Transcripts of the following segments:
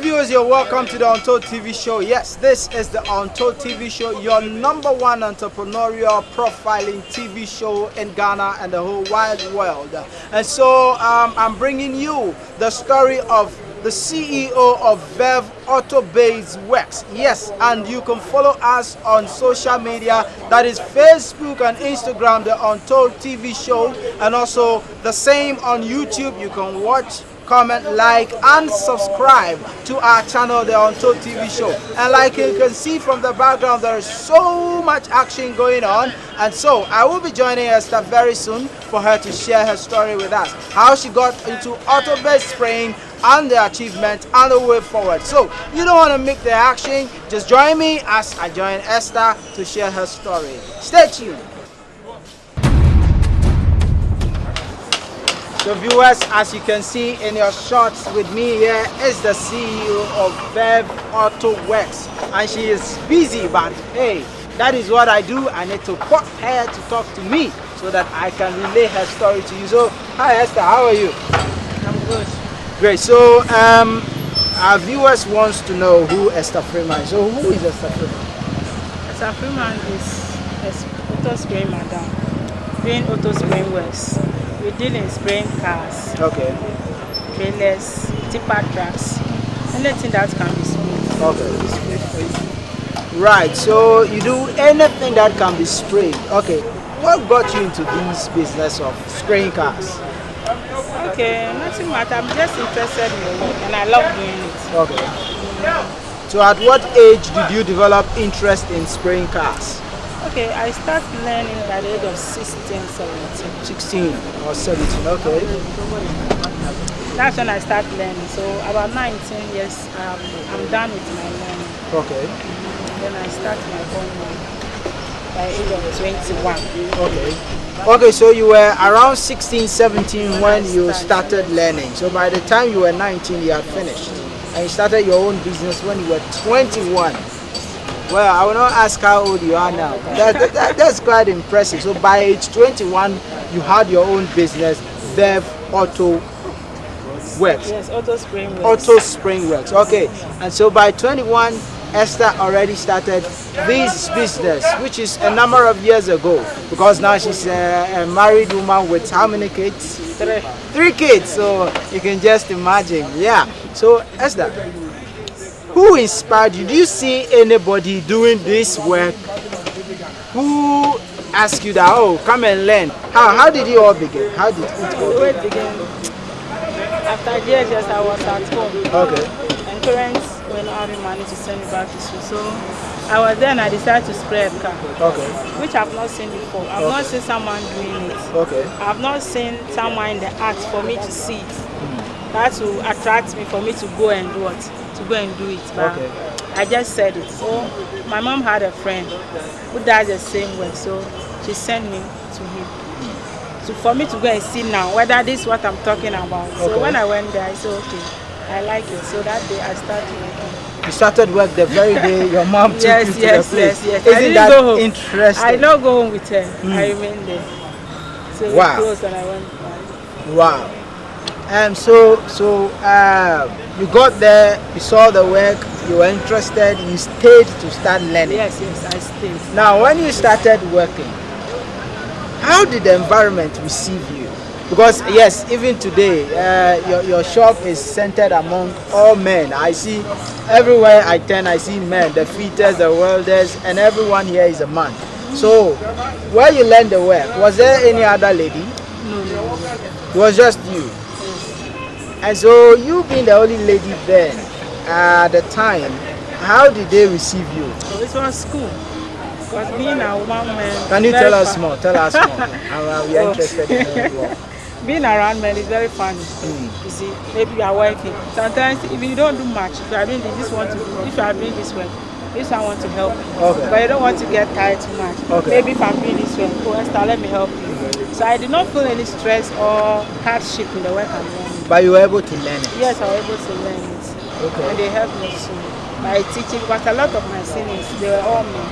viewers, you're welcome to the Untold TV show. Yes, this is the Untold TV show, your number one entrepreneurial profiling TV show in Ghana and the whole wide world. And so I'm bringing you the story of the CEO of VEV Autobase Works. Yes, and you can follow us on social media, that is Facebook and Instagram, the Untold TV show, and also the same on YouTube. You can watch, comment, like, and subscribe to our channel, the Untold TV show. And like you can see from the background, there is so much action going on. And so I will be joining Esther very soon for her to share her story with us, how she got into Autobase spraying and the achievement and the way forward. So you don't want to miss the action. Just join me as I join Esther to share her story. Stay tuned. So viewers, as you can see in your shots with me here is the CEO of VEV Auto Works, and she is busy, but hey, that is what I do. I need to put her to talk to me so that I can relay her story to you. So hi Esther, how are you? I'm good. Great. So our viewers wants to know who Esther Freeman is. So who is Esther Freeman? Esther Freeman is auto spraying madam, doing auto spraying works. We deal in spraying cars, Okay. trailers, tipper trucks, anything that can be sprayed. Okay. We spray for you. Right. So you do anything that can be sprayed. Okay. What got you into this business of spraying cars? Okay, nothing matter. I'm just interested in the work and I love doing it. Okay. So at what age did you develop interest in spraying cars? Okay, I start learning at the age of 16, 17. 16 or 17, okay. That's when I start learning. So about 19 years, I'm done with my learning. Okay. Then I start my own work by age of 21. Okay. Okay, so you were around 16, 17 when you started learning. So by the time you were 19, you had finished. And you started your own business when you were 21. Well, I will not ask how old you are now. That's quite impressive. So by age 21, you had your own business, VEV Auto Works. Yes, Auto Spraying Works. Auto Spraying Works. Okay. And so by 21, Esther already started this business, which is a number of years ago. Because now she's a married woman with how many kids? 3. 3 kids. So you can just imagine. Yeah. So Esther, who inspired you? Do you see anybody doing this work who asked you that, oh, come and learn? How did it all begin? How did it all The way it began, after years, I was at home. Okay. And parents were not having money to send me back to school. So I was there and I decided to spray a car. Okay. Which I've not seen before. I've not seen someone doing it. Okay. I've not seen someone in the act for me to see it. That will attract me for me to go and do what? To go and do it. But Okay. I just said it. So my mom had a friend who does the same work. So she sent me to him. So for me to go and see now whether this is what I'm talking about. So Okay. when I went there, I said, okay, I like it. So that day I started working. You started work the very day your mom took you to the place. Yes. Isn't that interesting? I don't go home with her. I remained there. So Wow. we closed and I went back. Wow. So you got there, you saw the work, you were interested, you stayed to start learning. Yes, I stayed. Now, when you started working, how did the environment receive you? Because yes, even today, your shop is centered among all men. I see everywhere I turn, I see men, the fitters, the welders, and everyone here is a man. So, where you learned the work, was there any other lady? No. It was just you. And so, you being the only lady there at the time, how did they receive you? So it was school. Because being a woman man. Can you tell us more? Tell us more. We are interested in knowing more. Being around men is very funny. You see, maybe you are working. Sometimes if you don't do much, if you are doing this, if you are doing this work, this one want to help you. Okay. But you don't want to get tired too much. Okay. Maybe if I'm doing this work, oh Esther, let me help you. So I did not feel any stress or hardship in the work I'm doing. But you were able to learn it? Yes, I was able to learn it. Okay. And they helped me too by teaching, because a lot of my seniors, they were all men.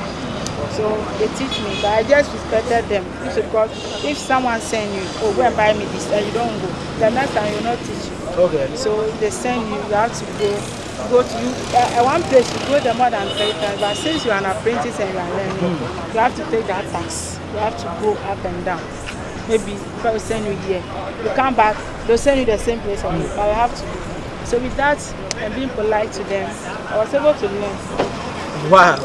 So they teach me, but I just respected them. Because if someone send you, oh, go and buy me this, and you don't go, the next time you'll not teach you. Okay. So they send you, you have to go go to you at one place you go there more than 3 times, but since you are an apprentice and you are learning, you have to take that tax. You have to go up and down. Maybe if I will send you here, you come back, they'll send you the same place again, but you have to go. So with that and being polite to them, I was able to learn. Wow.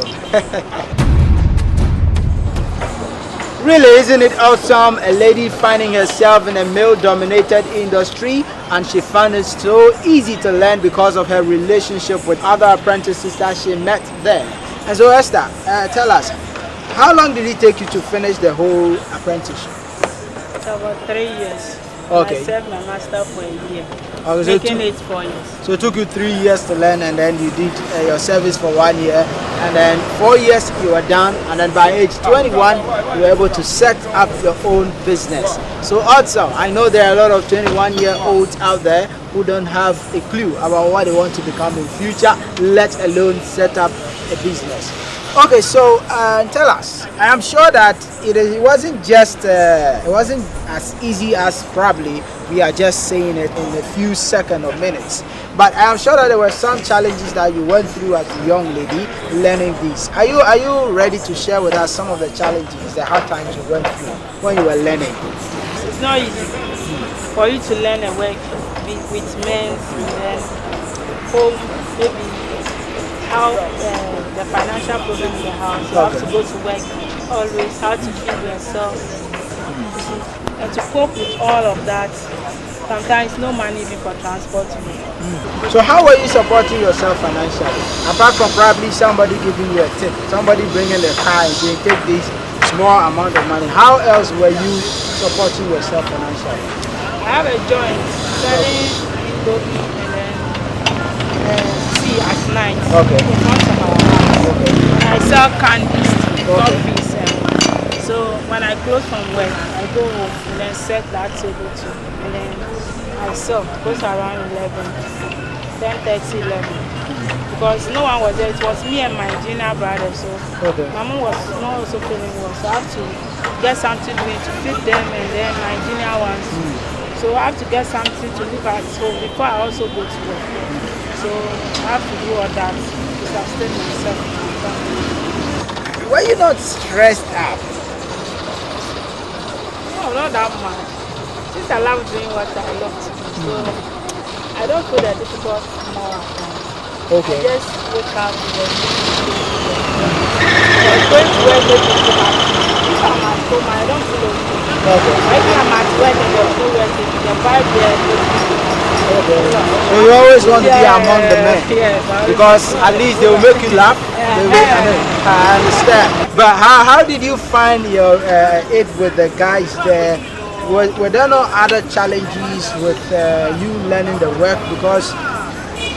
Really, isn't it awesome? A lady finding herself in a male-dominated industry, and she found it so easy to learn because of her relationship with other apprentices that she met there. And so, Esther, tell us, how long did it take you to finish the whole apprenticeship? It's about 3 years. Okay. I served my master for a year. Okay, Making it 4 years. So it took you 3 years to learn, and then you did your service for 1 year, and then 4 years you were done, and then by age 21 you were able to set up your own business. So awesome. I know there are a lot of 21-year-olds out there who don't have a clue about what they want to become in future, let alone set up a business. Okay, so tell us. I am sure that it wasn't as easy as probably we are just saying it in a few seconds or minutes. But I am sure that there were some challenges that you went through as a young lady learning this. Are you ready to share with us some of the challenges, the hard times you went through when you were learning? It's not easy for you to learn and work with men and then home, maybe how the financial problem in the house. You have to go to work always, how to feed yourself, and to cope with all of that. Sometimes no money even for transport. So how were you supporting yourself financially? Apart from probably somebody giving you a tip, somebody bringing a car and saying take this small amount of money, how else were you supporting yourself financially? I have a joint selling Indomie and then tea at night. Okay. In front of our house. Okay. And I sell candies, Okay. coffees. So when I close from work, I go home and then set that table too. And then I sell. It goes around 10:30, 11. Because no one was there. It was me and my junior brother. So Okay. my mom was not also feeling well. So I have to get something doing to feed them and then my junior ones. So I have to get something to look at home before I also go to work. So I have to do all that to sustain myself. Were you not stressed out? No, not that much. Since I love doing what I love to do, so I don't feel the difficult more at times. Okay. I just wake up and then going to work, if I'm at home, I don't feel okay. Okay. Maybe I'm at work and there's no work, the vibe there is Okay. So you always want to be among the men, yes, because at least they will make you laugh. They will, I understand. But how did you find your it with the guys there? Were there no other challenges with you learning the work? Because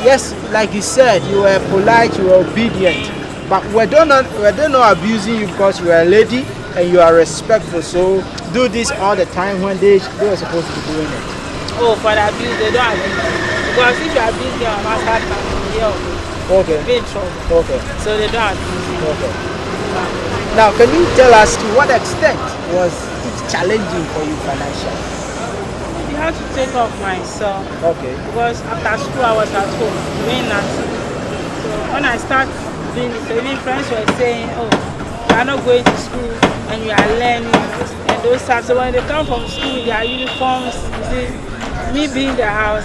yes, like you said, you were polite, you were obedient, but were they not abusing you because you are a lady and you are respectful? So do this all the time when they were supposed to be doing it. Oh, for the abuse, they don't abuse. Because if you abuse them, I'm not here. Okay. Be in trouble. Okay. So they don't abuse you. Okay. Now, can you tell us to what extent was it challenging for you financially? You have to take off myself. Okay. Because after school, I was at home doing nothing. So when I start doing it, even friends were saying, oh, you are not going to school and you are learning and those stuff. So when they come from school, their uniforms, you see, me being in the house,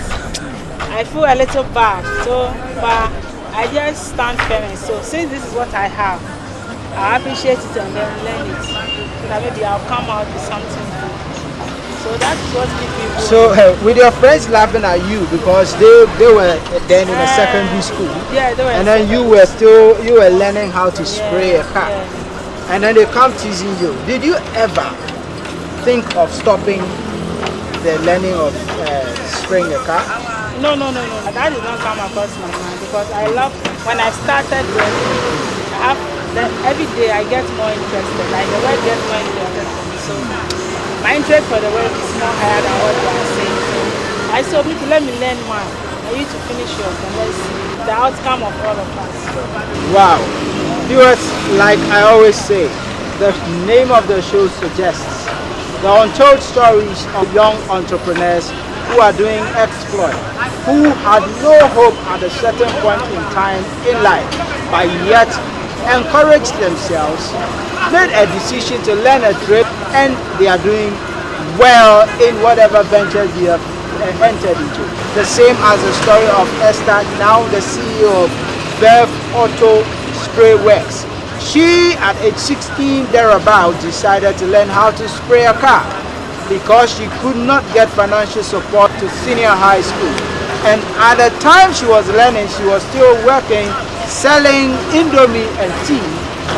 I feel a little bad. So, but I just stand firm. So since this is what I have, I appreciate it and then learn it. So that maybe I'll come out with something good. So that's what keeps me going. So with your friends laughing at you because they were then in a secondary school, yeah, they were, and then you were learning how to spray a car, and then they come teasing you. Did you ever think of stopping the learning of spraying a car? No. That did not come across my mind because I love when I started working. Every day I get more interested. Like the work gets more interested for me. So my interest for the work is more higher than what they are saying. So I said, okay, let me learn more. I need to finish yours and let's see the outcome of all of us. Wow. Viewers, like I always say, the name of the show suggests the untold stories of young entrepreneurs who are doing exploit, who had no hope at a certain point in time in life, but yet encouraged themselves, made a decision to learn a trade, and they are doing well in whatever ventures they have entered into. The same as the story of Esther, now the CEO of VEV Auto Spray Works. She, at age 16 thereabout, decided to learn how to spray a car because she could not get financial support to senior high school. And at the time she was learning, she was still working, selling Indomie and tea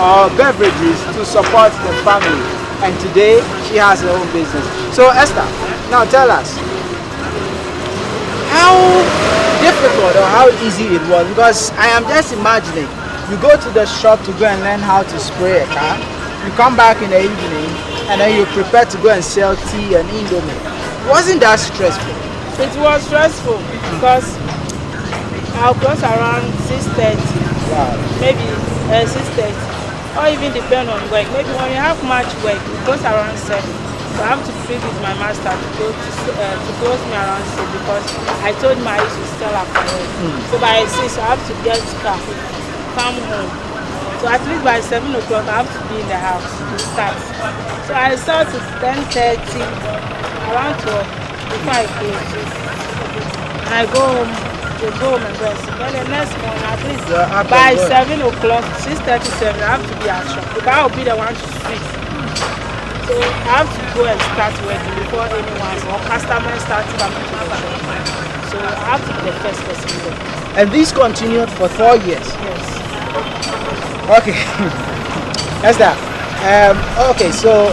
or beverages to support the family. And today, she has her own business. So Esther, now tell us, how difficult or how easy it was? Because I am just imagining, you go to the shop to go and learn how to spray a car, you come back in the evening, and then you prepare to go and sell tea and Indomie. Wasn't that stressful? It was stressful because I'll close around 6:30, Wow. maybe 6:30, or even depend on work. Maybe when you have much work, it goes around 7. So I have to plead with my master to close me around 6 because I told him I used to sell alcohol. So by 6 I have to get car, come home. So at least by 7 o'clock I have to be in the house to start. So I start at 10:30, around 12 before I close. And I go home, and rest. Then the next morning at least by 7 o'clock, 6:37 I have to be at shop because I will be the one to sweep. So I have to go and start working before anyone or customers start coming to the shop. So I have to be the first person there. And this continued for 4 years. Yes. Okay. Esther, okay, so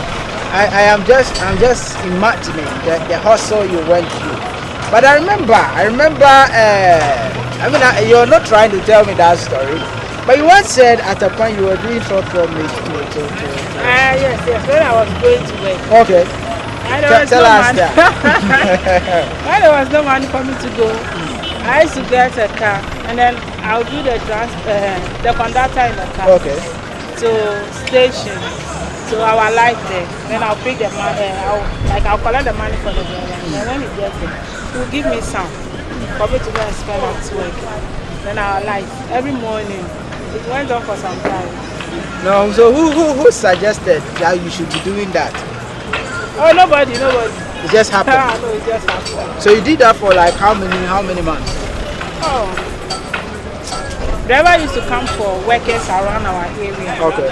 I'm just imagining the hustle you went through. But I remember, you're not trying to tell me that story, but you once said at a point you were doing short term to Yes, when I was going to work. Okay. And there was Tell no us money. that. When there was no money for me to go, I used to get a car and then I'll do the conductor in the car. Okay. To station, to our light there. Then I'll pick the money. I'll collect the money for the driver. And then when he gets it, he'll give me some for me to go and spend at work. Then our light every morning. It went on for some time. No, so who suggested that you should be doing that? Oh, nobody. It just happened. No, it just happened. So you did that for like how many months? Oh. Driver used to come for workers around our area. Okay.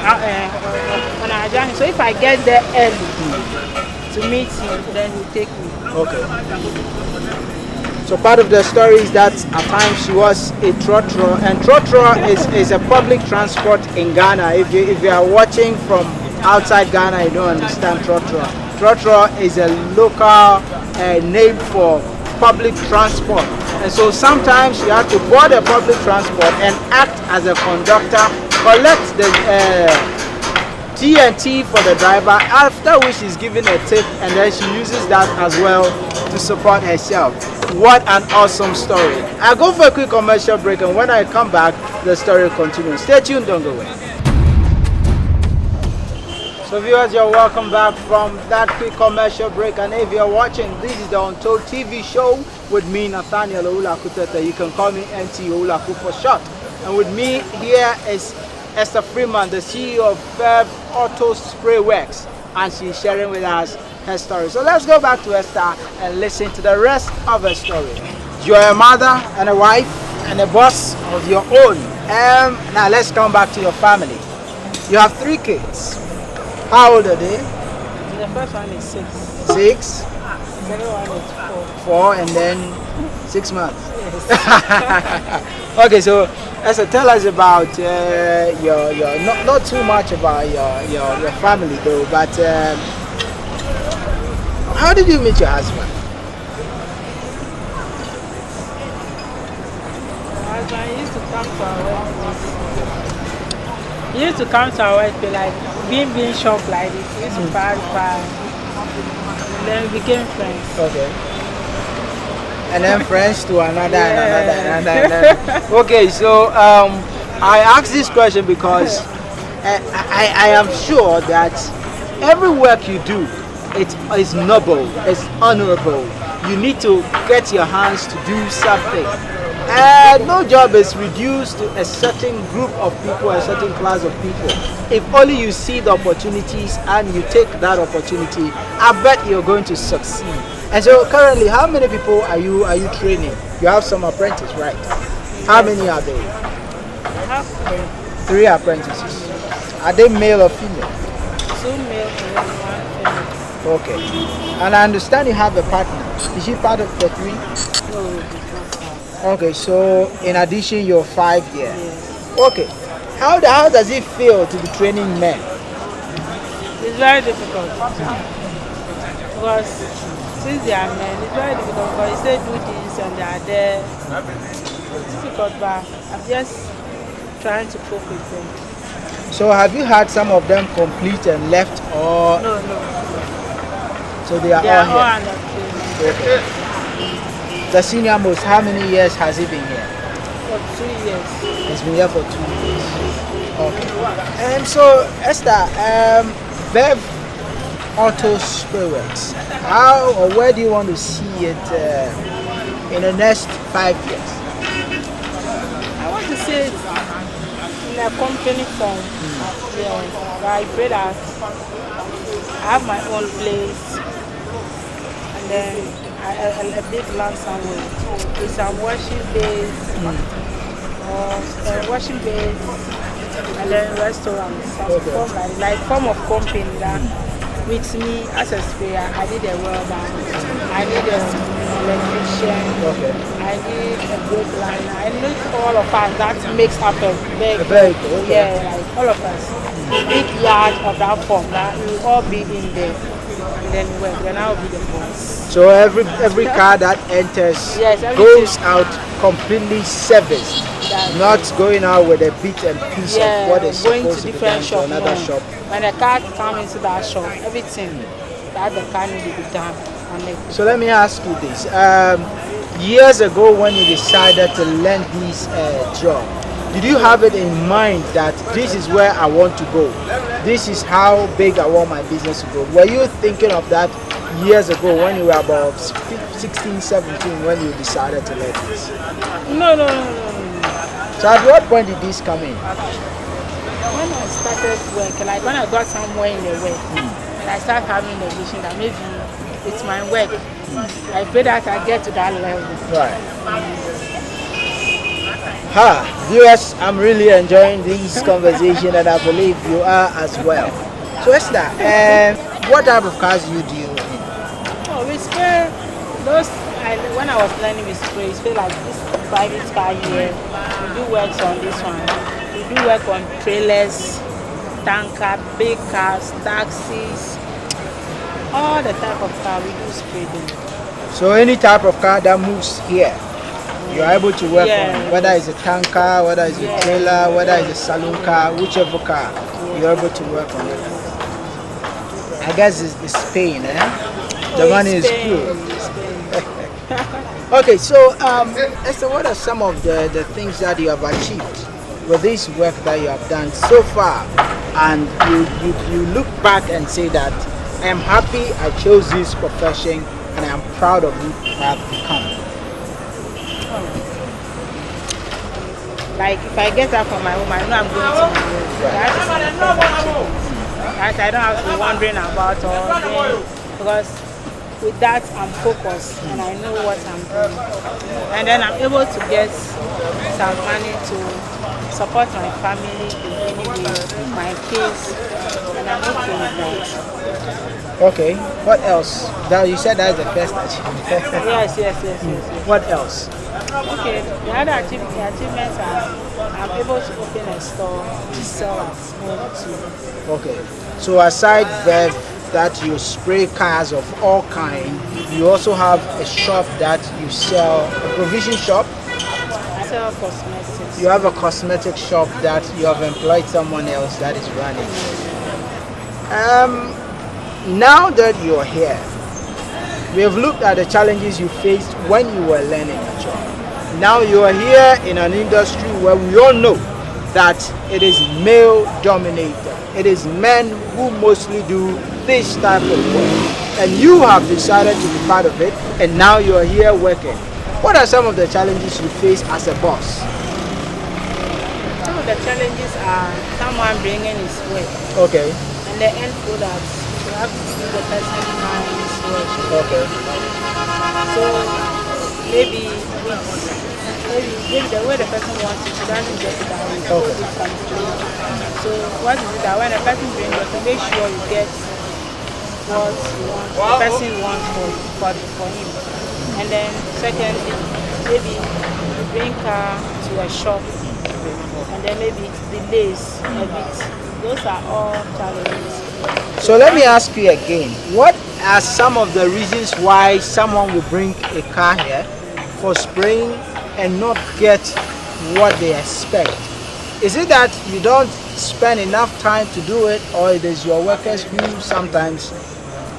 On our journey. So if I get there early to meet him, then he'll take me. Okay. So part of the story is that at times she was a trotro, and trotro is a public transport in Ghana. If you are watching from outside Ghana, you don't understand trotro. Trotro is a local name for public transport. And so sometimes you have to board a public transport and act as a conductor, collect the T&T for the driver, after which she's given a tip, and then she uses that as well to support herself. What an awesome story. I'll go for a quick commercial break, and when I come back, the story continues. Stay tuned, don't go away. So viewers, you're welcome back from that quick commercial break, and if you're watching, this is the Untold TV show with me, Nathaniel Oulakutete. You can call me NT Oulaku for short. And with me here is Esther Freeman, the CEO of VEV Auto Spray Works, and she's sharing with us her story. So let's go back to Esther and listen to the rest of her story. You're a mother and a wife and a boss of your own. Now let's come back to your family. You have 3 kids. How old are they? The first one is 6. 6? The second one is 4. 4, and then 6 months. Yes. Okay, so Esther, tell us about your not too much about your family though, but how did you meet your husband? My husband used to come to our workplace. He used to come to our workplace, like being shop like this. He used to buy. And then we became friends. Okay. And then friends to another, Yeah. another. Okay, so I asked this question because I am sure that every work you do, it is noble, it's honorable, you need to get your hands to do something. No job is reduced to a certain group of people, a certain class of people. If only you see the opportunities and you take that opportunity, I bet you're going to succeed. And so currently, how many people are you training? You have some apprentices, right? How many are there? I have 3 apprentices. Are they male or female? 2 male and 1 female. Okay. And I understand you have a partner. Is she part of the 3? No, Okay, so in addition, you're 5 here. yes. Okay. How does it feel to be training men? It's very difficult because since they are men, it's very difficult because they do this and they are there. It's difficult, but I'm just trying to cope with them. So have you had some of them complete and left, or No. so they are They all are all here? under training Okay. The senior most, how many years has he been here? for 2 years. He's been here for 2 years. Okay. And so Esther, VEV Auto Spirits, how or where do you want to see it in the next 5 years? I want to see it in a company form. Yeah, but I pray that I have my own place and then a big land somewhere with some washing bays or washing bays and then restaurants. Some form of company that with me as a sprayer, I need a welder, I need an electrician, I need a brake liner, I need all of us that makes up a vehicle. Yeah, like all of us. Big yard of that form that we will all be in there. And then when I will be the boss. So every car that enters Yes, goes out completely serviced, not going out with a bit and piece of what is going supposed to to be different done shop. to another shop. When the car comes into that shop, everything that the car needs to be done on it. So let me ask you this. Years ago when you decided to learn this job, did you have it in mind that this is where I want to go? This is how big I want my business to go. Were you thinking of that years ago when you were about 16, 17 when you decided to learn this? No. So at what point did this come in? When I started work, like when I got somewhere in the work, and I started having the vision that maybe it's my work. I pray that I get to that level. Right. Viewers, I'm really enjoying this conversation and I believe you are as well. So Esther, what type of cars do you deal in? Oh, we spray those, when I was learning we spray like this private car here. We do works on this one. We do work on trailers, tanker, big cars, taxis, all the type of car we do spray them. So any type of car that moves here, you're able to work on, whether it's a tanker, whether it's a trailer, whether it's a saloon car, whichever car, you're able to work on it. I guess it's Spain, eh? The money is good. Okay, so Esther, what are some of the things that you have achieved with this work that you have done so far? And you look back and say that I am happy I chose this profession and I am proud of who I have become. Like if I get up from my home, I know I'm going to my work. That is my that I don't have to be wondering about all day because with that I'm focused and I know what I'm doing. And then I'm able to get some money to support my family in any way, my kids, and I'm okay with that. Okay, what else? Now you said that's the first achievement. Yes. What else? Okay, the other achievements are I'm able to open a store to sell at home too. Okay, so aside that you spray cars of all kind, you also have a shop that you sell, a provision shop. I sell cosmetics. You have a cosmetic shop that you have employed someone else that is running. Now that you're here, we have looked at the challenges you faced when you were learning the job. Now you are here in an industry where we all know that it is male dominated. It is men who mostly do this type of work. and you have decided to be part of it, and now you are here working. What are some of the challenges you face as a boss? Some of the challenges are someone bringing his work. Okay. And the end product, you have to see the person buying his work. Okay. So maybe the way the person wants it, she doesn't get it that way. Okay. So what is it that when a person brings it, to make sure you get what you want, the person wants for him. And then secondly, maybe you bring car to a shop and then maybe it delays a bit. Those are all challenges. So let me ask you again, what are some of the reasons why someone will bring a car here for spraying and not get what they expect? Is it that you don't spend enough time to do it, or it is your workers who sometimes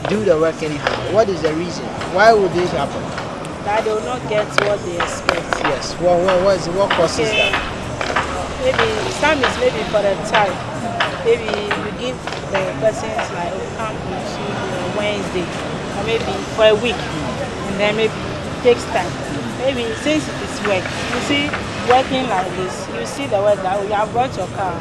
do the work anyhow? What is the reason? Why would this happen? That they will not get what they expect. Yes. What causes that? Maybe some is maybe for the time. Maybe you give the persons like come on Tuesday or Wednesday, or maybe for a week, and then maybe it takes time. Maybe since it is work, you see working like this, you see the work that you have brought your car.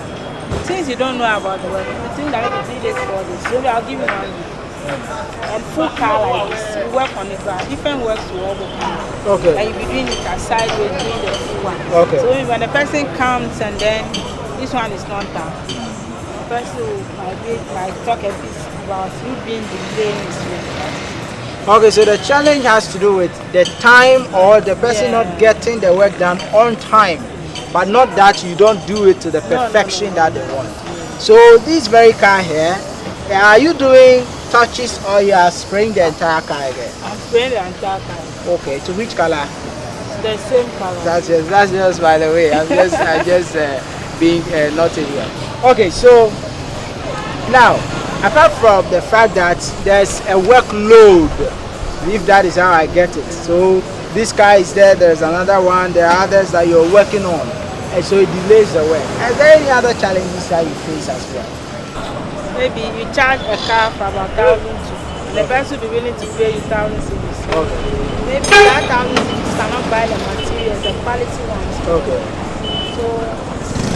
Since you don't know about the work, you think that maybe 3 days, 4 days, so I'll give you 1 week. And full car like this, you work on it, different works to all the time. Okay. And you be doing it aside with doing the full one. Okay. So when the person comes and then this one is not done, the person might talk a bit about you being delaying his work. Okay, so the challenge has to do with the time or the person not getting the work done on time, but not that you don't do it to the perfection that they want. So this very car here, are you doing touches or you are spraying the entire car again? I'm spraying the entire car. Okay, to which color? The same color. That's just by the way. I'm just being noted here. Okay, so now, apart from the fact that there's a workload, if that is how I get it. So this car is there, there's another one, there are others that you're working on, and so it delays the work. Are there any other challenges that you face as well? Maybe you charge a car for about 1,000 and the person will be willing to pay you 1,000 cedis. Okay. Maybe that 1,000 cedis cannot buy the materials, the quality ones. Okay. So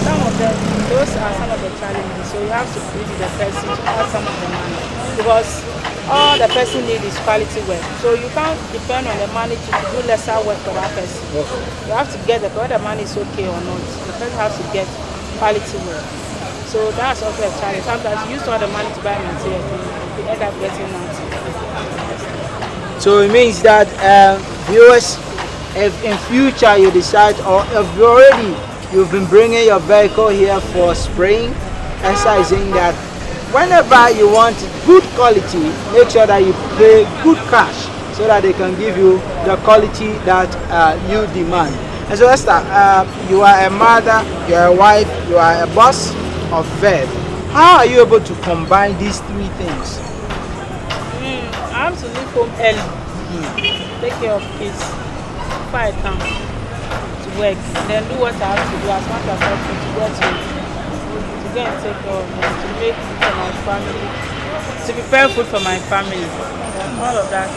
some of them, those are some of the challenges. So you have to plead with the person to add some of the money, because all the person needs is quality work. So you can't depend on the money to do lesser work for that person. Okay. You have to get whether the money is okay or not. The person has to get quality work. So that's also a challenge. Sometimes you use all the money to buy material, you end up getting nothing. So it means that viewers, if in future you decide, or if you've been bringing your vehicle here for spraying, Esther is saying that whenever you want good quality, make sure that you pay good cash so that they can give you the quality that you demand. And so Esther, you are a mother, you are a wife, you are a boss of VEV. How are you able to combine these three things? I have to leave home early, take care of kids, before I come to work, and then do what I have to do as much as possible to get and take care of them, to make food for my family, to prepare food for my family. And all of that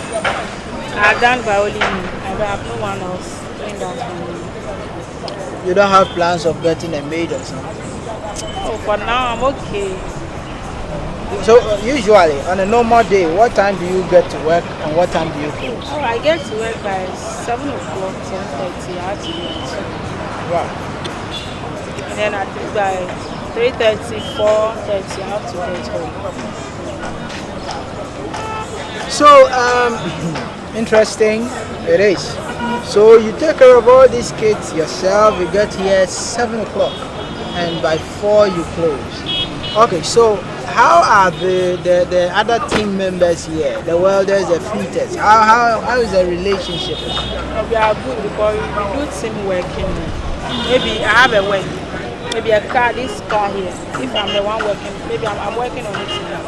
are done by only me. I have no one else doing that for me. You don't have plans of getting a maid or something? Oh, for now I'm okay. So usually on a normal day, what time do you get to work and what time do you close? Oh, I get to work by 7 o'clock, 7:30. I have to get. Wow. And then I think by 3:30, 4:30, I have to get home. So interesting it is. So you take care of all these kids yourself. You get here at 7 o'clock and by 4 you close. Okay, so how are the other team members here, the welders, the fitters? How is the relationship? We are good because we do team working. Maybe I have a work, maybe a car, this car here. If I'm the one working, maybe I'm working on it now.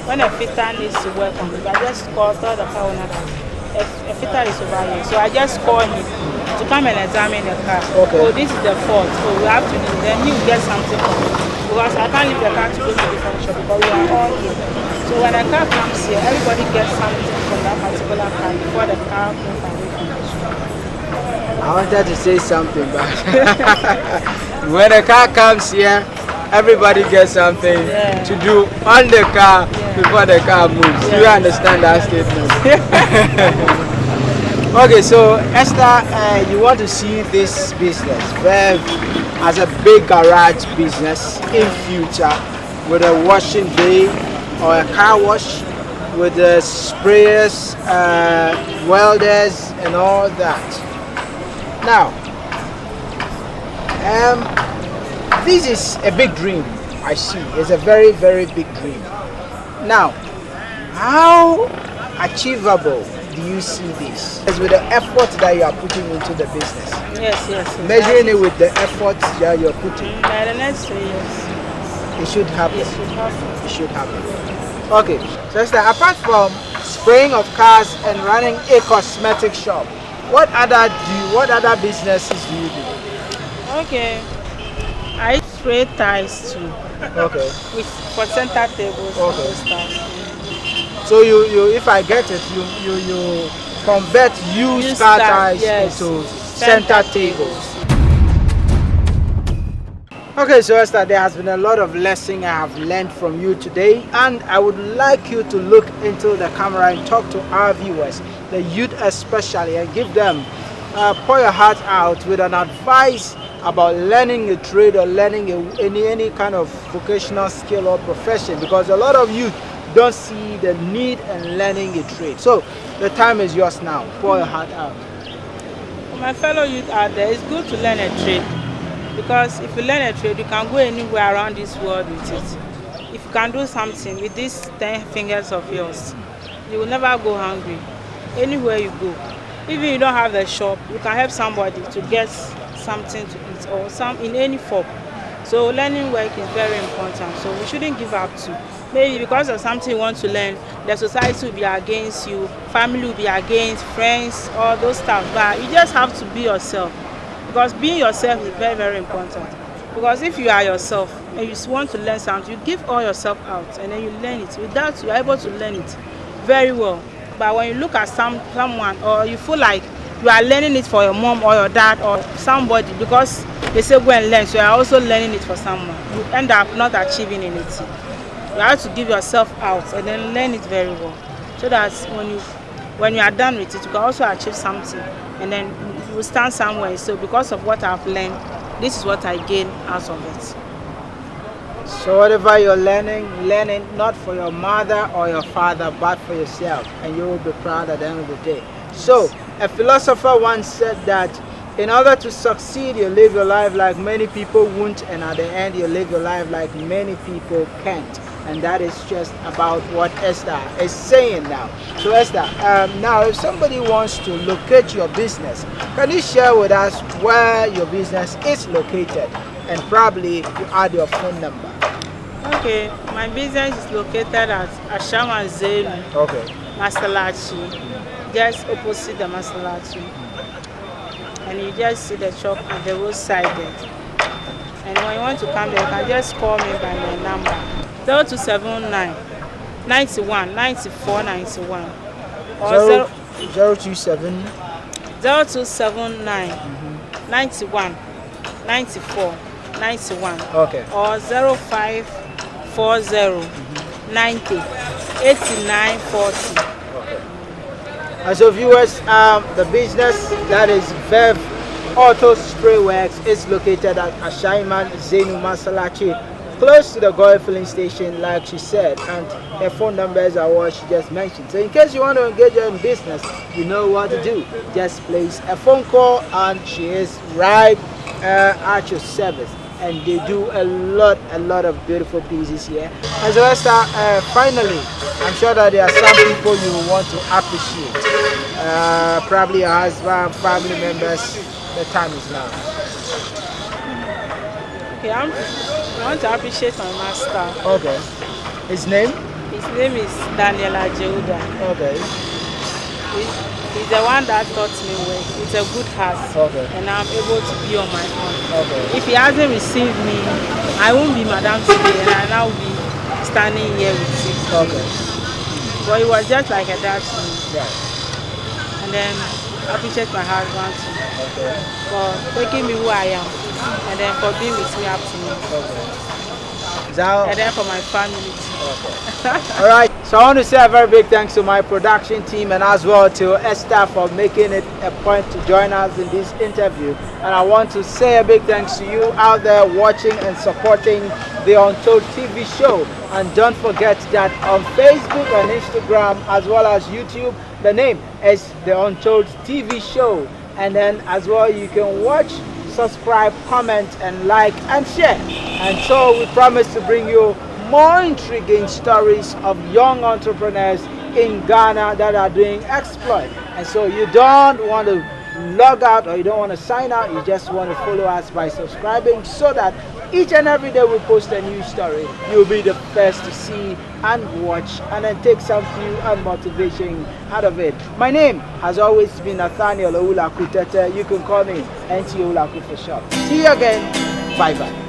When a fitter needs to work on it, I just tell the car owner that a fitter is over here. So I just call him to come and examine the car. Okay. Oh, this is the fault. So we have to do it. Then he will get something from it. Because I can't leave the car to go to the different shop because we are all here. So when a car comes here, everybody gets something from that particular car before the car moves away from the shop. I wanted to say something, but when a car comes here, everybody gets something to do on the car before the car moves. Do you understand that statement? Okay, so Esther, you want to see this business VEV as a big garage business in future with a washing bay or a car wash with the sprayers, welders and all that. Now, this is a big dream, I see. It's a very, very big dream. Now, how achievable do you see this? It's with the effort that you are putting into the business. Yes. Measuring it with the effort that you're putting. By the next 3 years. It should happen. It should happen. Okay, so Esther, apart from spraying of cars and running a cosmetic shop, what other businesses do you do? Okay, I spray ties too. Okay. For center tables. Okay. And stuff. So you if I get it, you convert used car ties into center tables. Okay, so Esther, there has been a lot of lesson I have learned from you today, and I would like you to look into the camera and talk to our viewers, the youth especially, and give them, pour your heart out with an advice about learning a trade or learning any kind of vocational skill or profession, because a lot of youth don't see the need in learning a trade. So the time is yours now. Pour your heart out. For my fellow youth out there, it's good to learn a trade. Because if you learn a trade, you can go anywhere around this world with it. If you can do something with these 10 fingers of yours, you will never go hungry. Anywhere you go, even if you don't have a shop, you can help somebody to get something to eat or some in any form. So learning work is very important. So we shouldn't give up to. Maybe because of something you want to learn, the society will be against you, family will be against, friends, all those stuff. But you just have to be yourself. Because being yourself is very, very important. Because if you are yourself and you want to learn something, you give all yourself out and then you learn it. With that, you are able to learn it very well. But when you look at someone or you feel like you are learning it for your mom or your dad or somebody because they say go and learn, so you are also learning it for someone, you end up not achieving anything. You have to give yourself out and then learn it very well. So that when you are done with it, you can also achieve something. And then you will stand somewhere. So because of what I've learned, this is what I gain out of it. So whatever you're learning not for your mother or your father, but for yourself, and you will be proud at the end of the day. So a philosopher once said that in order to succeed, you live your life like many people won't, and at the end you live your life like many people can't. And that is just about what Esther is saying now. So Esther, now if somebody wants to locate your business, can you share with us where your business is located? And probably you add your phone number. Okay, my business is located at Ashama Zelu, Masalachi, just opposite the Masalachi. And you just see the shop on the roadside there. And when you want to come there, you can just call me by my number. 0279 91 94 91 or 027 0279 91 94 91 or 0540 90 89 40. And so viewers, the business that is VEV Auto Spray Works is located at Ashaiman Zenu Masalachi, close to the Goy filling station, like she said, and her phone numbers are what she just mentioned. So in case you want to engage her in business, you know what to do. Just place a phone call and she is right at your service. And they do a lot of beautiful pieces here. And so Esther, finally, I'm sure that there are some people you want to appreciate. Probably your husband, family members. The time is now. Okay, I want to appreciate my master. Okay. His name? His name is Daniel Ajeuda. Okay. He's the one that taught me well. It's a good heart. Okay. And I'm able to be on my own. Okay. If he hasn't received me, I won't be Madam today and I now be standing here with you. Okay. But it was just like a dad to me. Right. And then I appreciate my husband too Okay. for taking me who I am, and then for being with me up to me, Okay. Is that and then for my family too. okay. All right. So I want to say a very big thanks to my production team and as well to Esther for making it a point to join us in this interview. And I want to say a big thanks to you out there watching and supporting the Untold TV show. And don't forget that on Facebook and Instagram as well as YouTube, the name is the Untold TV show. And then as well you can watch, subscribe, comment and like and share. And so we promise to bring you more intriguing stories of young entrepreneurs in Ghana that are doing exploit. And so you don't want to log out or you don't want to sign out, you just want to follow us by subscribing so that each and every day we post a new story, you'll be the first to see and watch and then take some fuel and motivation out of it. My name has always been Nathaniel Oulaku Tete. You can call me NT Oulaku for short. See you again. Bye bye.